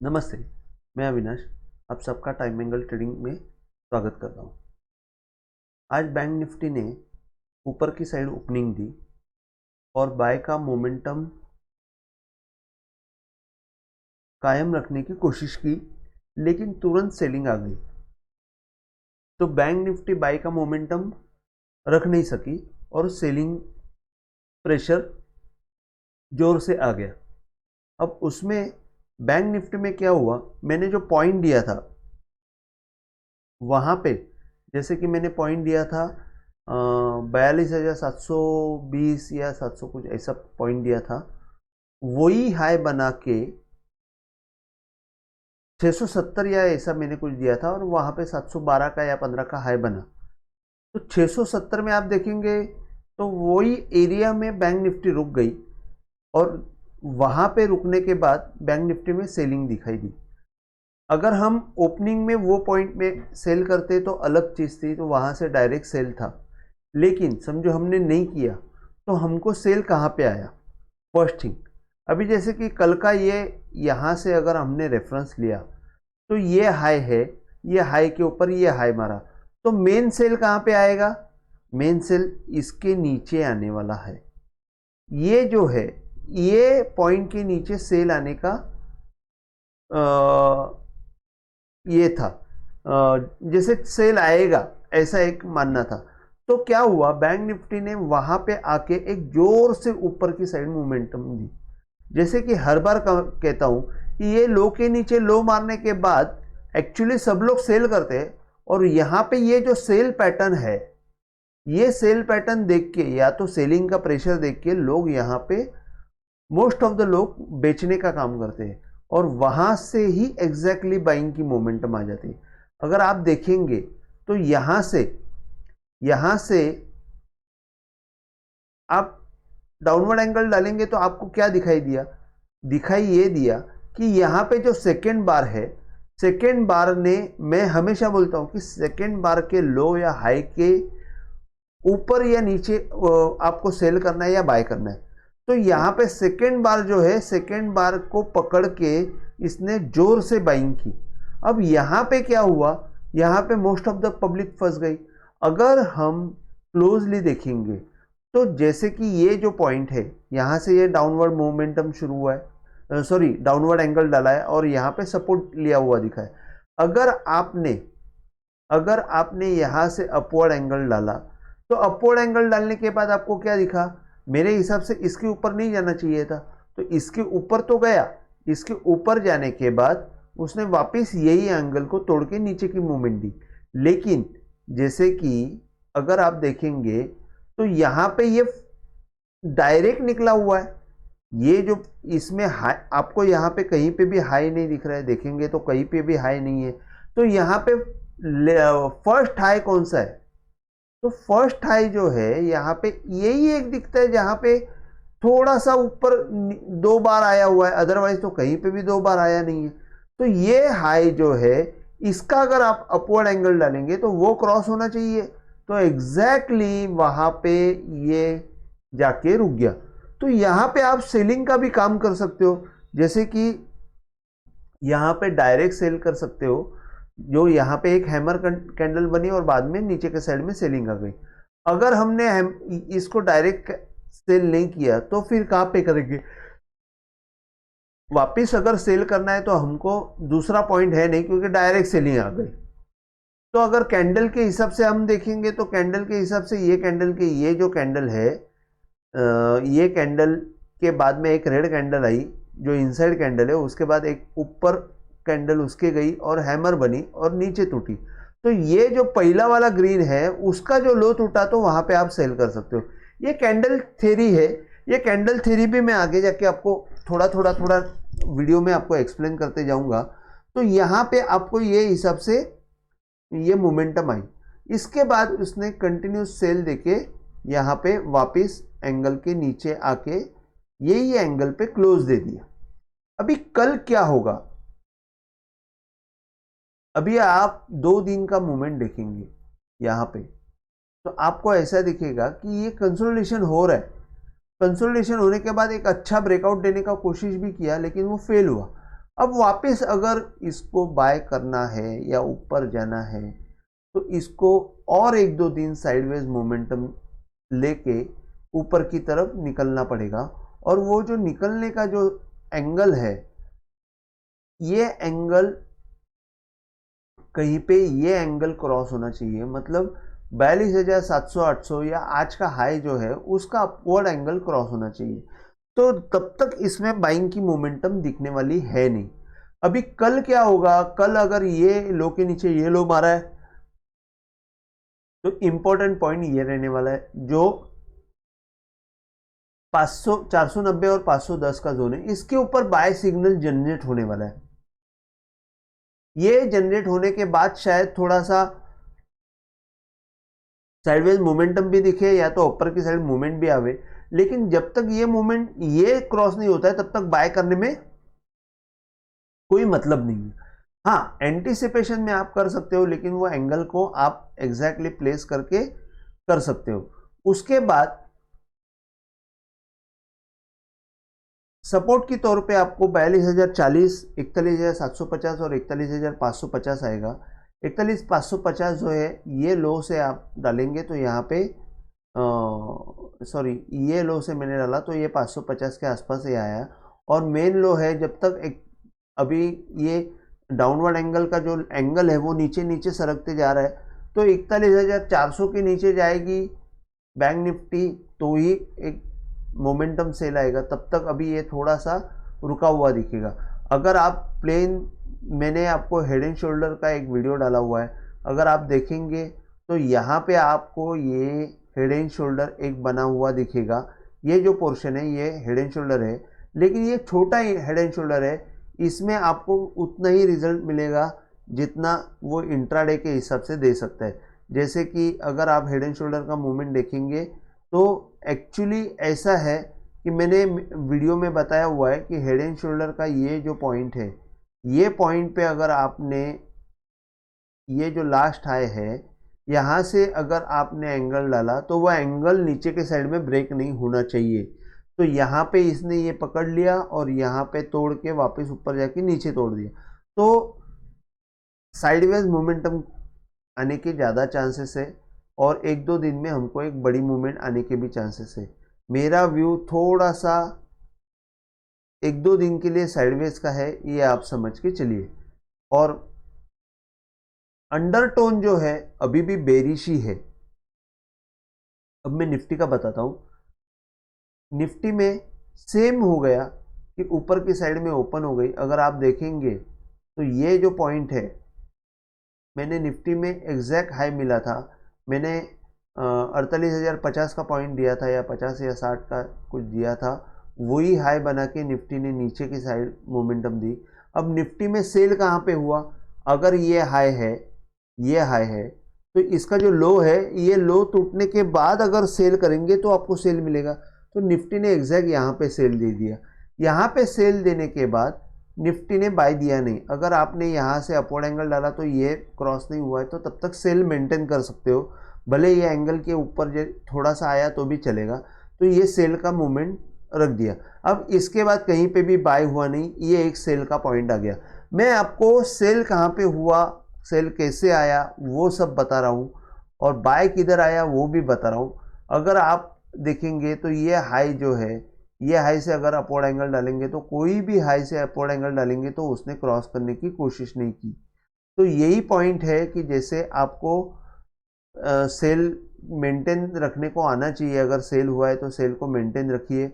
नमस्ते, मैं अविनाश। आप सबका टाइम एंगल ट्रेडिंग में स्वागत करता हूँ। आज बैंक निफ्टी ने ऊपर की साइड ओपनिंग दी और बाय का मोमेंटम कायम रखने की कोशिश की, लेकिन तुरंत सेलिंग आ गई। तो बैंक निफ्टी बाय का मोमेंटम रख नहीं सकी और सेलिंग प्रेशर जोर से आ गया। अब उसमें बैंक निफ्टी में क्या हुआ, मैंने जो पॉइंट दिया था वहाँ पे, जैसे कि मैंने पॉइंट दिया था 42,720 या 700 कुछ ऐसा पॉइंट दिया था, वही हाई बना के 670 या ऐसा मैंने कुछ दिया था और वहाँ पे 712 का या 15 का हाई बना। तो 670 में आप देखेंगे तो वही एरिया में बैंक निफ्टी रुक गई और वहाँ पे रुकने के बाद बैंक निफ्टी में सेलिंग दिखाई दी। अगर हम ओपनिंग में वो पॉइंट में सेल करते तो अलग चीज़ थी, तो वहाँ से डायरेक्ट सेल था। लेकिन समझो हमने नहीं किया तो हमको सेल कहाँ पे आया? फर्स्ट थिंग, अभी जैसे कि कल का ये यहाँ से अगर हमने रेफरेंस लिया तो ये हाई है, ये हाई के ऊपर ये हाई मारा, तो मेन सेल कहाँ पे आएगा? मेन सेल इसके नीचे आने वाला है। ये जो है, ये पॉइंट के नीचे सेल आने का ये था, जैसे सेल आएगा ऐसा एक मानना था। तो क्या हुआ, बैंक निफ्टी ने वहां पे आके एक जोर से ऊपर की साइड मोमेंटम दी। जैसे कि हर बार कहता हूं कि ये लो के नीचे लो मारने के बाद एक्चुअली सब लोग सेल करते हैं, और यहां पे ये जो सेल पैटर्न है, ये सेल पैटर्न देख के या तो सेलिंग का प्रेशर देख के लोग यहाँ पे मोस्ट ऑफ द लोग बेचने का काम करते हैं और वहां से ही एग्जैक्टली बाइंग की मोमेंटम आ जाती है। अगर आप देखेंगे तो यहां से आप डाउनवर्ड एंगल डालेंगे तो आपको क्या दिखाई ये दिया कि यहां पे जो सेकेंड बार है, सेकेंड बार ने, मैं हमेशा बोलता हूं कि सेकेंड बार के लो या हाई के ऊपर या नीचे आपको सेल करना है या बाय करना है। तो यहाँ पे सेकेंड बार जो है, सेकेंड बार को पकड़ के इसने जोर से बाइंग की। अब यहाँ पे क्या हुआ, यहाँ पे मोस्ट ऑफ द पब्लिक फंस गई। अगर हम क्लोजली देखेंगे तो जैसे कि ये जो पॉइंट है, यहाँ से ये डाउनवर्ड मोमेंटम शुरू हुआ है, सॉरी डाउनवर्ड एंगल डाला है और यहाँ पे सपोर्ट लिया हुआ दिखा है। अगर आपने यहाँ से अपवर्ड एंगल डाला तो अपवर्ड एंगल डालने के बाद आपको क्या दिखा? मेरे हिसाब से इसके ऊपर नहीं जाना चाहिए था, तो इसके ऊपर तो गया। इसके ऊपर जाने के बाद उसने वापस यही एंगल को तोड़ के नीचे की मूवमेंट दी। लेकिन जैसे कि अगर आप देखेंगे तो यहाँ पे ये डायरेक्ट निकला हुआ है। ये जो इसमें हाई, आपको यहाँ पे कहीं पे भी हाई नहीं दिख रहा है, देखेंगे तो कहीं पे भी हाई नहीं है। तो यहाँ पे फर्स्ट हाई कौन सा है? तो फर्स्ट हाई जो है यहाँ पे यही एक दिखता है जहां पे थोड़ा सा ऊपर 2 बार आया हुआ है, अदरवाइज तो कहीं पे भी 2 बार आया नहीं है। तो ये हाई जो है, इसका अगर आप अपवर्ड एंगल डालेंगे तो वो क्रॉस होना चाहिए। तो एग्जैक्टली वहां पे ये जाके रुक गया। तो यहां पे आप सेलिंग का भी काम कर सकते हो, जैसे कि यहां पे डायरेक्ट सेल कर सकते हो। जो यहाँ पे एक हैमर कैंडल बनी और बाद में नीचे के साइड में सेलिंग आ गई। अगर हमने इसको डायरेक्ट सेल नहीं किया तो फिर कहाँ पे करेंगे? वापिस अगर सेल करना है तो हमको दूसरा पॉइंट है नहीं, क्योंकि डायरेक्ट सेलिंग आ गई। तो अगर कैंडल के हिसाब से हम देखेंगे तो कैंडल के हिसाब से ये कैंडल के, ये जो कैंडल है, ये कैंडल के बाद में एक रेड कैंडल आई जो इनसाइड कैंडल है, उसके बाद एक ऊपर कैंडल उसके गई और हैमर बनी और नीचे टूटी। तो ये जो पहला वाला ग्रीन है उसका जो लो टूटा तो वहां पे आप सेल कर सकते हो। ये कैंडल थ्योरी है। ये कैंडल थ्योरी भी मैं आगे जाके आपको थोड़ा वीडियो में आपको एक्सप्लेन करते जाऊंगा। तो यहाँ पे आपको ये हिसाब से ये मोमेंटम आई। इसके बाद उसने कंटिन्यूस सेल देके यहाँ पे वापस एंगल के नीचे आके यही एंगल पे क्लोज दे दिया। अभी कल क्या होगा? अभी आप 2 दिन का मूवमेंट देखेंगे यहाँ पे, तो आपको ऐसा दिखेगा कि ये कंसोलिडेशन हो रहा है। कंसोलिडेशन होने के बाद एक अच्छा ब्रेकआउट देने का कोशिश भी किया, लेकिन वो फेल हुआ। अब वापस अगर इसको बाय करना है या ऊपर जाना है तो इसको और एक दो दिन साइडवेज मोमेंटम लेके ऊपर की तरफ निकलना पड़ेगा। और वो जो निकलने का जो एंगल है, ये एंगल कहीं पे ये एंगल क्रॉस होना चाहिए, मतलब 42,700 800 या आज का हाई जो है उसका अपवर्ड एंगल क्रॉस होना चाहिए। तो तब तक इसमें बाइंग की मोमेंटम दिखने वाली है नहीं। अभी कल क्या होगा, कल अगर ये लो के नीचे ये लो मारा है तो इंपॉर्टेंट पॉइंट ये रहने वाला है, जो 500 490 और 510 का जोन है, इसके ऊपर बाय सिग्नल जनरेट होने वाला है। ये जनरेट होने के बाद शायद थोड़ा सा साइडवेज मोमेंटम भी दिखे या तो ऊपर की साइड मूवमेंट भी आवे, लेकिन जब तक ये मूवमेंट ये क्रॉस नहीं होता है तब तक बाय करने में कोई मतलब नहीं है। हाँ, एंटीसिपेशन में आप कर सकते हो, लेकिन वो एंगल को आप एग्जैक्टली प्लेस करके कर सकते हो। उसके बाद सपोर्ट के तौर पे आपको 42,040, 41,750 और 41,550 आएगा। 41,550 जो है ये लो से आप डालेंगे तो यहाँ पे सॉरी ये लो से मैंने डाला तो ये 550 के आसपास ही आया। और मेन लो है जब तक एक अभी ये डाउनवर्ड एंगल का जो एंगल है वो नीचे नीचे सरकते जा रहा है, तो 41,400 के नीचे जाएगी बैंक निफ्टी तो ही एक मोमेंटम सेल आएगा। तब तक अभी ये थोड़ा सा रुका हुआ दिखेगा। अगर आप प्लेन, मैंने आपको हेड एंड शोल्डर का एक वीडियो डाला हुआ है, अगर आप देखेंगे तो यहाँ पे आपको ये हेड एंड शोल्डर एक बना हुआ दिखेगा। ये जो पोर्शन है ये हेड एंड शोल्डर है, लेकिन ये छोटा ही हेड एंड शोल्डर है। इसमें आपको उतना ही रिजल्ट मिलेगा जितना वो इंट्राडे के हिसाब से दे सकता है। जैसे कि अगर आप हेड एंड शोल्डर का मूवमेंट देखेंगे तो एक्चुअली ऐसा है कि मैंने वीडियो में बताया हुआ है कि हेड एंड शोल्डर का ये जो पॉइंट है, ये पॉइंट पे अगर आपने ये जो लास्ट हाई है यहाँ से अगर आपने एंगल डाला तो वह एंगल नीचे के साइड में ब्रेक नहीं होना चाहिए। तो यहाँ पे इसने ये पकड़ लिया और यहाँ पे तोड़ के वापस ऊपर जाके नीचे तोड़ दिया, तो साइडवेज मोमेंटम आने के ज़्यादा चांसेस है और एक दो दिन में हमको एक बड़ी मूवमेंट आने के भी चांसेस है। मेरा व्यू थोड़ा सा एक दो दिन के लिए साइडवेज का है, ये आप समझ के चलिए। और अंडरटोन जो है अभी भी बेरिश ही है। अब मैं निफ्टी का बताता हूं। निफ्टी में सेम हो गया कि ऊपर की साइड में ओपन हो गई। अगर आप देखेंगे तो ये जो पॉइंट है, मैंने निफ्टी में एग्जैक्ट हाई मिला था, मैंने 48,050 का पॉइंट दिया था या 50 या 60 का कुछ दिया था, वही हाई बना के निफ्टी ने नीचे की साइड मोमेंटम दी। अब निफ्टी में सेल कहाँ पे हुआ, अगर ये हाई है, ये हाई है, तो इसका जो लो है, ये लो टूटने के बाद अगर सेल करेंगे तो आपको सेल मिलेगा। तो निफ्टी ने एग्जैक्ट यहाँ पे सेल दे दिया। यहाँ पे सेल देने के बाद निफ्टी ने बाय दिया नहीं। अगर आपने यहाँ से अपवर्ड एंगल डाला तो ये क्रॉस नहीं हुआ है तो तब तक सेल मेंटेन कर सकते हो, भले ये एंगल के ऊपर थोड़ा सा आया तो भी चलेगा। तो ये सेल का मूवमेंट रख दिया। अब इसके बाद कहीं पे भी बाय हुआ नहीं, ये एक सेल का पॉइंट आ गया। मैं आपको सेल कहाँ पे हुआ, सेल कैसे आया वो सब बता रहा हूँ, और बाय किधर आया वो भी बता रहा हूँ। अगर आप देखेंगे तो ये हाई जो है, ये हाई से अगर अपवर्ड एंगल डालेंगे तो कोई भी हाई से अपवर्ड एंगल डालेंगे तो उसने क्रॉस करने की कोशिश नहीं की। तो यही पॉइंट है कि जैसे आपको सेल मेंटेन रखने को आना चाहिए। अगर सेल हुआ है तो सेल को मेंटेन रखिए।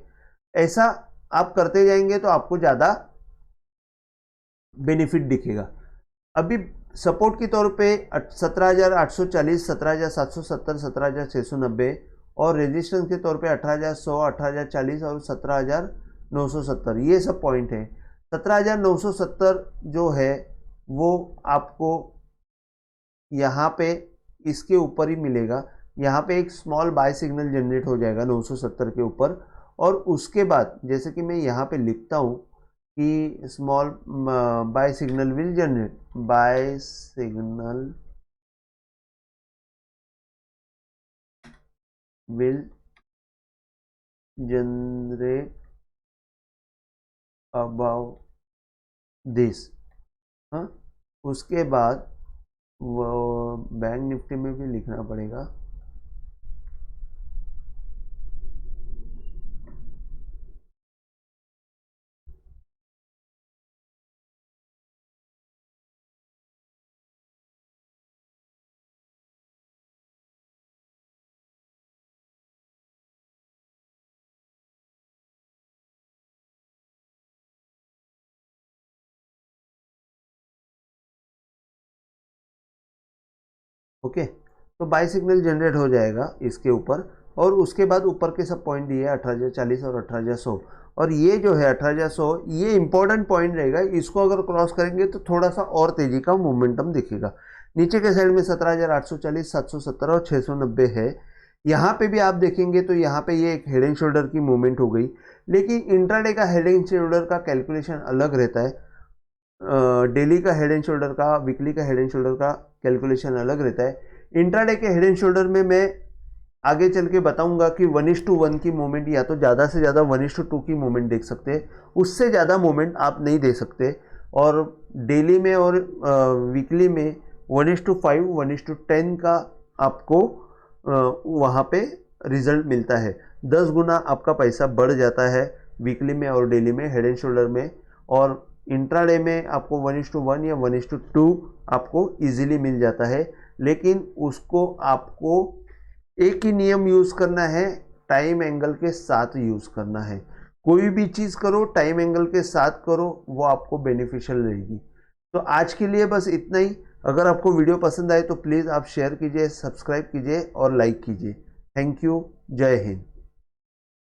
ऐसा आप करते जाएंगे तो आपको ज़्यादा बेनिफिट दिखेगा। अभी सपोर्ट के तौर पे 17,840, 17,770, 17,690 और रेजिस्टेंस के तौर पे 18,100, 18,040 और 17,970, ये सब पॉइंट है। 17,970 जो है वो आपको यहाँ पे इसके ऊपर ही मिलेगा। यहाँ पे एक स्मॉल बाय सिग्नल जनरेट हो जाएगा 970 के ऊपर, और उसके बाद जैसे कि मैं यहाँ पे लिखता हूँ कि small by signal will generate, by signal will generate about this. हाँ, उसके बाद वो बैंक निफ्टी में भी लिखना पड़ेगा। ओके, तो बाई सिग्नल जनरेट हो जाएगा इसके ऊपर, और उसके बाद ऊपर के सब पॉइंट दिए 18,040 और 18,100, और ये जो है 18,100 ये इंपॉर्टेंट पॉइंट रहेगा। इसको अगर क्रॉस करेंगे तो थोड़ा सा और तेजी का मोमेंटम दिखेगा। नीचे के साइड में 17,840, 770 और 690 है। यहाँ पे भी आप देखेंगे तो यहाँ पे ये एक हेड एंड शोल्डर की मूवमेंट हो गई, लेकिन इंट्राडे का हेड एंड शोल्डर का कैलकुलेशन अलग रहता है। डेली का हेड एंड शोल्डर का, वीकली का हेड एंड शोल्डर का कैलकुलेशन अलग रहता है। इंट्राडे के हेड एंड शोल्डर में मैं आगे चल के बताऊंगा कि 1:1 की मूवमेंट या तो ज़्यादा से ज़्यादा 1:2 की मूवमेंट देख सकते हैं, उससे ज़्यादा मूवमेंट आप नहीं दे सकते। और डेली में और वीकली में 1:5, 1:10 का आपको वहाँ पे रिजल्ट मिलता है। 10 गुना आपका पैसा बढ़ जाता है वीकली में और डेली में हेड एंड शोल्डर में। और इंट्राडे में आपको 1:1 या 1:2 आपको इजीली मिल जाता है, लेकिन उसको आपको एक ही नियम यूज़ करना है, टाइम एंगल के साथ यूज़ करना है। कोई भी चीज़ करो टाइम एंगल के साथ करो, वो आपको बेनिफिशियल रहेगी। तो आज के लिए बस इतना ही। अगर आपको वीडियो पसंद आए तो प्लीज़ आप शेयर कीजिए, सब्सक्राइब कीजिए और लाइक कीजिए। Thank you. जय हिंद।